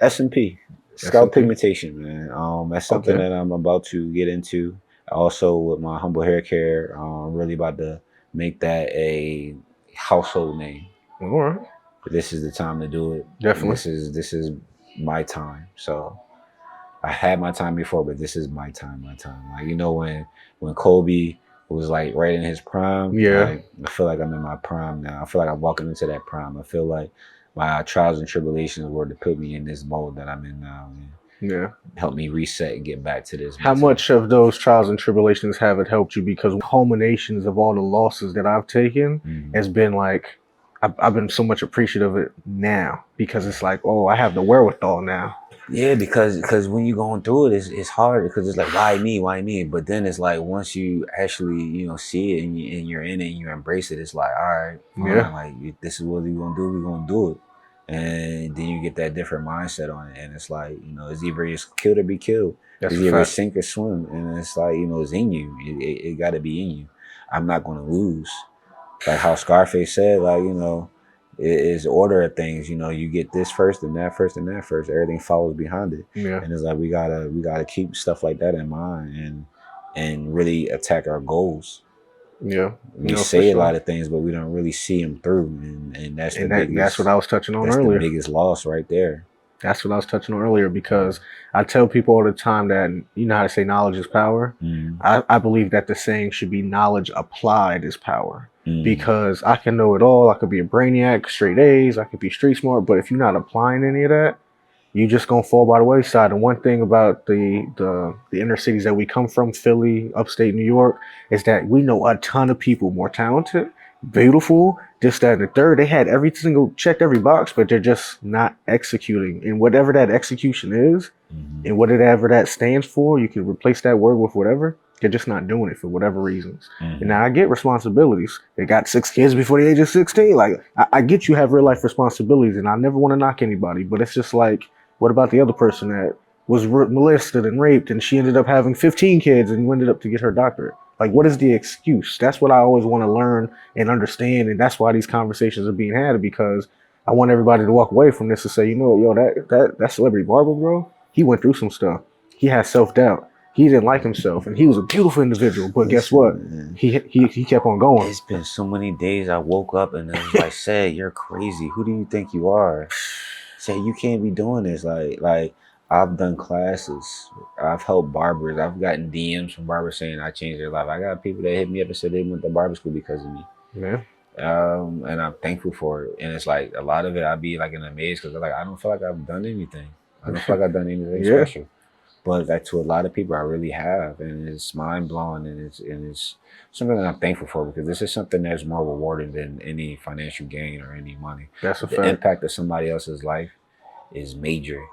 S&P, scalp pigmentation, man. That's something that I'm about to get into. Also with my humble hair care, I'm really about to make that a household name. All right. But this is the time to do it. Definitely. This is my time. So I had my time before, but this is my time. Like, you know, when Kobe was like right in his prime, Yeah. like, I feel like I'm in my prime now. I feel like I'm walking into that prime. I feel like my trials and tribulations were to put me in this mode that I'm in now. Yeah. Help me reset and get back to this. How much of those trials and tribulations have it helped you? Because culminations of all the losses that I've taken has been like, I've been so much appreciative of it now because it's like, oh, I have the wherewithal now. Yeah, because when you're going through it, it's hard because it's like, why me? But then it's like, once you actually, you know, see it and you're in it and you embrace it, it's like, all right, fine. Yeah. Like, this is what we're going to do. We're going to do it. And then you get that different mindset on it. And it's like, you know, it's either just kill or be killed. That's It's a either fact. sink or swim. And it's like, you know, it's in you. It got to be in you. I'm not going to lose. Like how Scarface said, like, you know, it is order of things. You know, you get this first and that first and that first. Everything follows behind it. Yeah. And it's like we gotta keep stuff like that in mind and really attack our goals. Yeah. We say a lot of things, but we don't really see them through, and that's the biggest. That's what I was touching on that's earlier. The biggest loss right there. That's what I was touching on earlier because I tell people all the time that, you know how to say knowledge is power. I believe that the saying should be knowledge applied is power. Because I can know it all. I could be a brainiac, straight A's. I could be street smart. But if you're not applying any of that, you just gonna fall by the wayside. And one thing about the inner cities that we come from, Philly, upstate New York, is that we know a ton of people more talented, beautiful, this, that, and the third. They had checked every box, but they're just not executing. And whatever that execution is, and whatever that stands for, you can replace that word with whatever. They're just not doing it for whatever reasons. And now I get responsibilities. They got 6 kids before the age of 16. Like, I get you have real life responsibilities, and I never want to knock anybody, but it's just like, what about the other person that was molested and raped, and she ended up having 15 kids and ended up to get her doctorate? Like, what is the excuse? That's what I always want to learn and understand, and that's why these conversations are being had, because I want everybody to walk away from this and say, you know what, yo, that celebrity barber, bro, he went through some stuff. He had self-doubt. He didn't like himself, and he was a beautiful individual. But guess what? He kept on going. It's been so many days I woke up and it was like, said, you're crazy. Who do you think you are? Say, you can't be doing this. Like I've done classes. I've helped barbers. I've gotten DMs from barbers saying I changed their life. I got people that hit me up and said they went to barber school because of me. Yeah. And I'm thankful for it. And it's like a lot of it, I'd be like in a maze because like I don't feel like I've done anything. I don't feel like I've done anything special. But like to a lot of people, I really have, and it's mind blowing, and it's something that I'm thankful for because this is something that's more rewarding than any financial gain or any money. That's a fact. The impact of somebody else's life is major.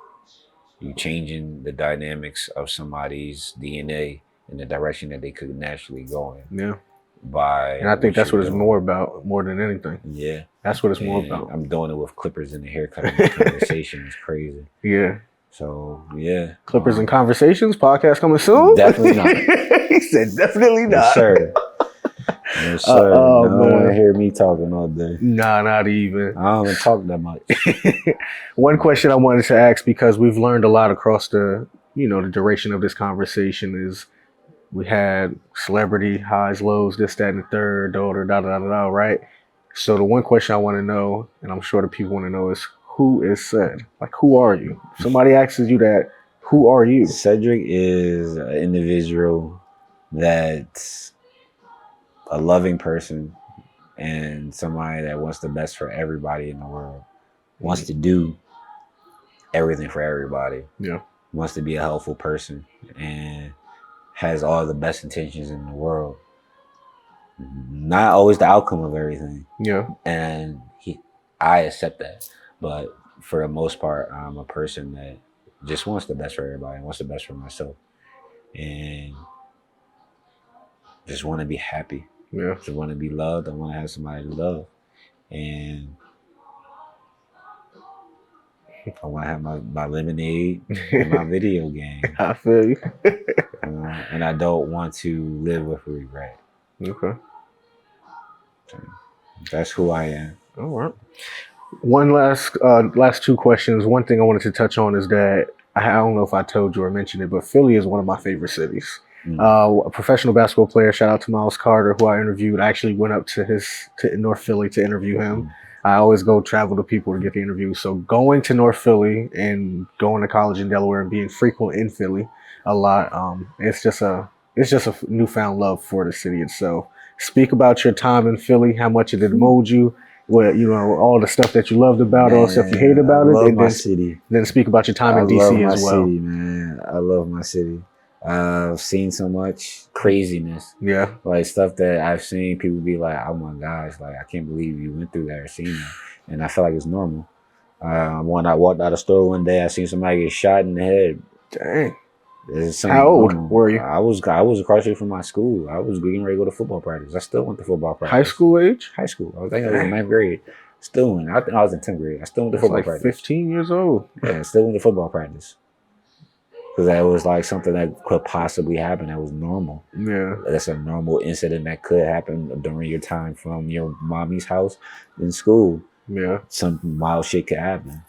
You changing the dynamics of somebody's DNA in the direction that they could naturally go in. Yeah. And I think that's what it's more about, more than anything. Yeah. That's what it's more about. I'm doing it with clippers in the haircut. The conversation is crazy. Yeah. So, yeah. Clippers and Conversations podcast coming soon? Definitely not. He said definitely not. Yes, sir. Yes, sir. Oh, I don't want to hear me talking all day. Nah, not even. I don't even talk that much. One question I wanted to ask, because we've learned a lot across the duration of this conversation, is we had celebrity highs, lows, this, that, and the third, right? So the one question I want to know, and I'm sure the people want to know, is who is Ced? Like, who are you? If somebody asks you that, who are you? Cedric is an individual that's a loving person and somebody that wants the best for everybody in the world. Wants to do everything for everybody. Yeah. Wants to be a helpful person and has all the best intentions in the world. Not always the outcome of everything. Yeah. And I accept that. But for the most part, I'm a person that just wants the best for everybody, wants the best for myself. And just want to be happy. Yeah. Just want to be loved. I want to have somebody to love. And I want to have my lemonade and my video game. I feel you. And I don't want to live with regret. Okay. So that's who I am. All right. One last 2 questions. One thing I wanted to touch on is that I don't know if I told you or mentioned it, but Philly is one of my favorite cities. A professional basketball player. Shout out to Miles Carter, who I interviewed. I actually went up to North Philly to interview him. I always go travel to people to get the interview. So going to North Philly and going to college in Delaware and being frequent in Philly a lot, it's just a newfound love for the city itself. Speak about your time in Philly, how much it molded you, what all the stuff that you loved about, all the stuff you hate about it, and my city. Then speak about your time in DC as well. City, man. I love my city. I've seen so much craziness. Yeah. Like stuff that I've seen people be like, oh my gosh, like I can't believe you went through that or seen that. And I feel like it's normal. When I walked out of the store one day, I seen somebody get shot in the head. Dang. How old were you? I was across the street from my school. I was getting ready to go to football practice. I still went to football practice. High school age? High school. I think I was in 9th grade. Still went. I think I was in 10th grade. I still went to football practice. 15 years old. Yeah, still went to football practice. Because that was like something that could possibly happen. That was normal. Yeah. That's a normal incident that could happen during your time from your mommy's house in school. Yeah. Some wild shit could happen.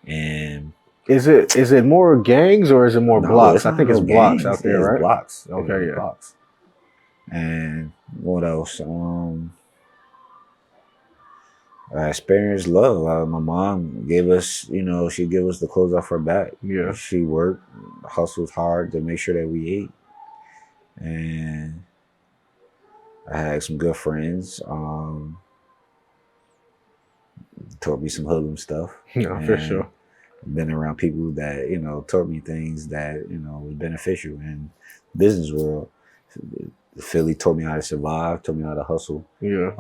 And is it more gangs or is it more blocks? I think it's blocks out there, right? Blocks. Okay, yeah. Blocks. And what else? I experienced love. My mom gave us, she gave us the clothes off her back. Yeah. She worked, hustled hard to make sure that we ate. And I had some good friends. Taught me some hoodlum stuff. Yeah, for sure. Been around people that, taught me things that, was beneficial in the business world. Philly taught me how to survive, taught me how to hustle. Yeah.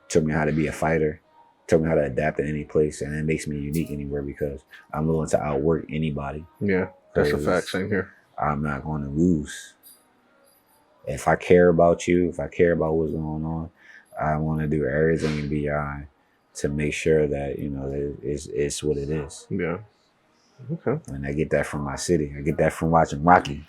Taught me how to be a fighter, taught me how to adapt to any place, and it makes me unique anywhere because I'm willing to outwork anybody. Yeah, that's a fact. Same here. I'm not going to lose. If I care about you, if I care about what's going on, I want to do everything and beyond to make sure that, it's what it is. Yeah. Okay. And I get that from my city. I get that from watching Rocky.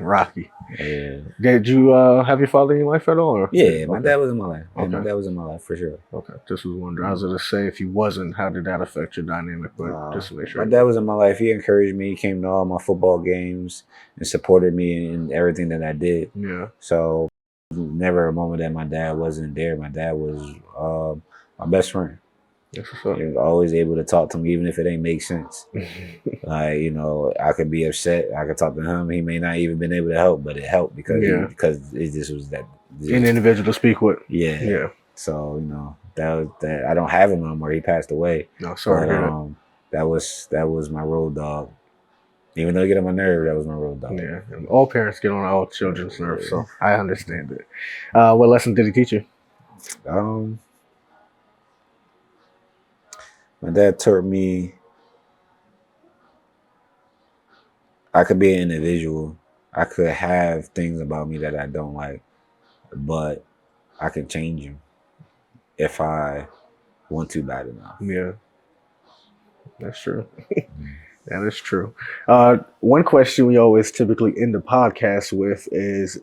Rocky. Yeah. Did you have your father in your life at all? Or? Yeah, my dad was in my life. Okay. My dad was in my life for sure. Okay. Just was wondering. I was going to say, if he wasn't, how did that affect your dynamic? But just to make sure. My dad was in my life. He encouraged me. He came to all my football games and supported me in everything that I did. Yeah. So never a moment that my dad wasn't there. My dad was my best friend. That's what's up. He was always able to talk to me, even if it ain't make sense. I could be upset. I could talk to him. He may not even been able to help, but it helped because it just was that an individual to speak with. Yeah. Yeah. So that was that. I don't have him no more. He passed away. No, sorry. That was my road dog. Even though he get on my nerve, that was my road dog. Yeah. And all parents get on all children's nerves, so I understand it. What lesson did he teach you? My dad taught me I could be an individual. I could have things about me that I don't like, but I can change them if I want to bad enough. Yeah, that's true. That is true. One question we always typically end the podcast with is,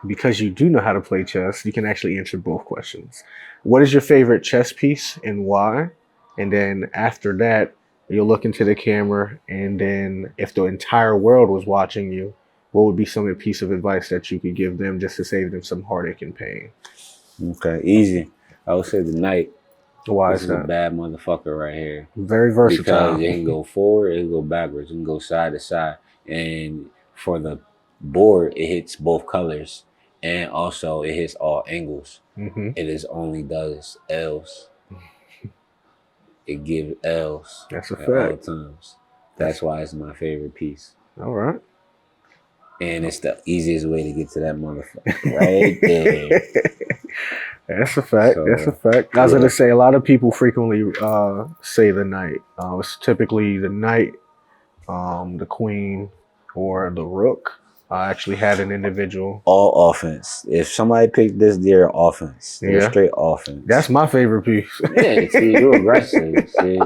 because you do know how to play chess, you can actually answer both questions. What is your favorite chess piece and why? And then after that, you'll look into the camera, and then if the entire world was watching you, what would be some piece of advice that you could give them just to save them some heartache and pain? Okay, easy. I would say the knight. Why this is that? A bad motherfucker right here. Very versatile. Because it can go forward, it can go backwards, it can go side to side. And for the board, it hits both colors. And also, it hits all angles. Mm-hmm. It is only does L's. It gives L's. That's a at fact. all times. That's why it's my favorite piece. All right. And it's the easiest way to get to that motherfucker right there. That's a fact. That's a fact. I was going to say, a lot of people frequently say the knight. It's typically the knight, the queen, or the rook. I actually had an individual. All offense. If somebody picked this, they're offense. They're straight offense. That's my favorite piece. Yeah, see, you're aggressive. See,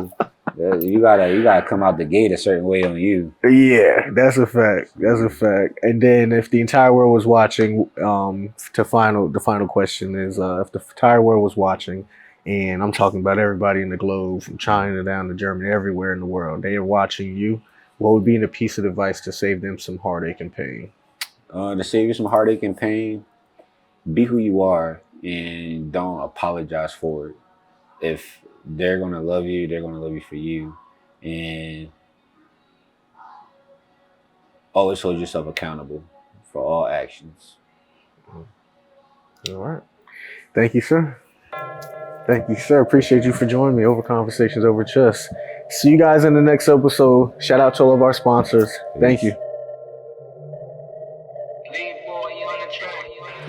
you gotta come out the gate a certain way on you. Yeah, that's a fact. That's a fact. And then if the entire world was watching, the final question is, if the entire world was watching, and I'm talking about everybody in the globe, from China down to Germany, everywhere in the world, they are watching you, what would be a piece of advice to save them some heartache and pain? To save you some heartache and pain, be who you are and don't apologize for it. If they're gonna love you, they're gonna love you for you. And always hold yourself accountable for all actions. All right. Thank you, sir. Thank you, sir. Appreciate you for joining me over Conversations Over Chess. See you guys in the next episode. Shout out to all of our sponsors. Thank you.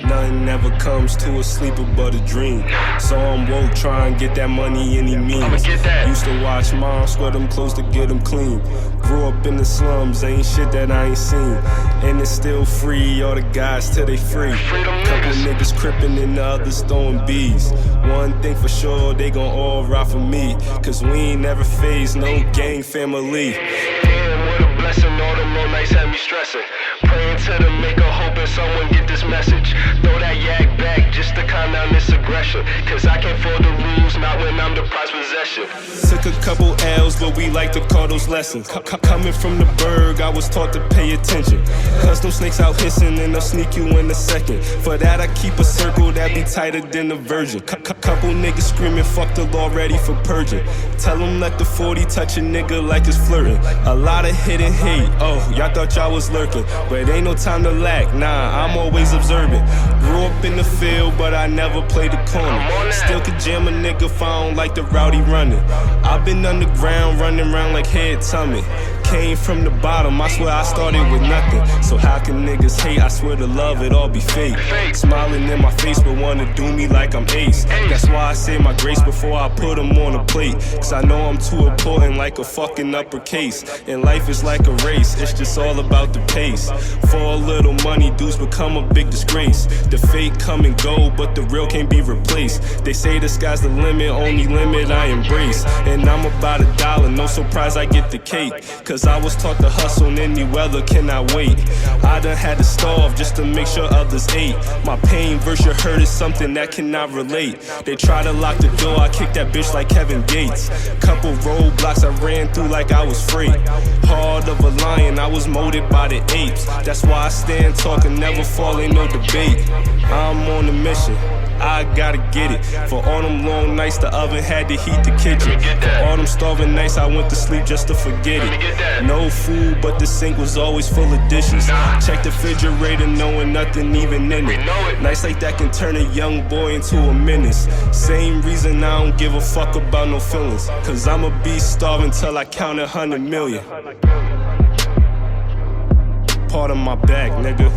Nothing ever comes to a sleeper but a dream. So I'm woke, try and get that money any means. Used to watch mom sweat them clothes to get them clean. Grew up in the slums, ain't shit that I ain't seen. And it's still free, all the guys till they free. Couple niggas crippin' and the others throwing bees. One thing for sure, they gon' all ride for me. Cause we ain't never phased, no gang family. Damn, what a blessing, all them all nights had me stressing. Praying to the maker, hoping someone get this message. Throw that yak back just to calm down this aggression. Cause I can't follow the rules, not when I'm the prize possession. Took a couple L's, but we like to call those lessons. Coming from the burg, I was taught to pay attention. Cause those snakes out hissing and they'll sneak you in a second. For that I keep a circle that be tighter than a virgin. Couple niggas screaming, fuck the law, ready for purging. Tell them let the 40 touch a nigga like it's flirting. A lot of hidden hate, oh, y'all thought y'all was lurking. But ain't no time to lack, nah, I'm always observant. Grew up in the field, but I never played the corner. Still could jam a nigga if I don't like the rowdy running. I've been underground, running around like head tummy. Came from the bottom, I swear I started with nothing. So how can niggas hate? I swear to love it all be fake. Smiling in my face but wanna do me like I'm ace. That's why I say my grace before I put them on a plate. Cause I know I'm too important like a fucking uppercase. And life is like a race, it's just all about the pace. For a little money, dudes become a big disgrace. The fake come and go, but the real can't be replaced. They say the sky's the limit, only limit I embrace. And I'm about $1, no surprise I get the cake. Cause I was taught to hustle in any weather, cannot wait. I done had to starve just to make sure others ate. My pain versus your hurt is something that cannot relate. They try to lock the door, I kicked that bitch like Kevin Gates. Couple roadblocks I ran through like I was freight. Heart of a lion, I was molded by the apes. That's why I stand talking, never fall, ain't no debate. I'm on a mission, I gotta get it. For all them long nights, the oven had to heat the kitchen. For all them starving nights, I went to sleep just to forget it. No food, but the sink was always full of dishes. Check the refrigerator, knowing nothing even in it. Nights like that can turn a young boy into a menace. Same reason I don't give a fuck about no feelings. Cause I'ma be starving till I count 100 million. Part of my back, nigga.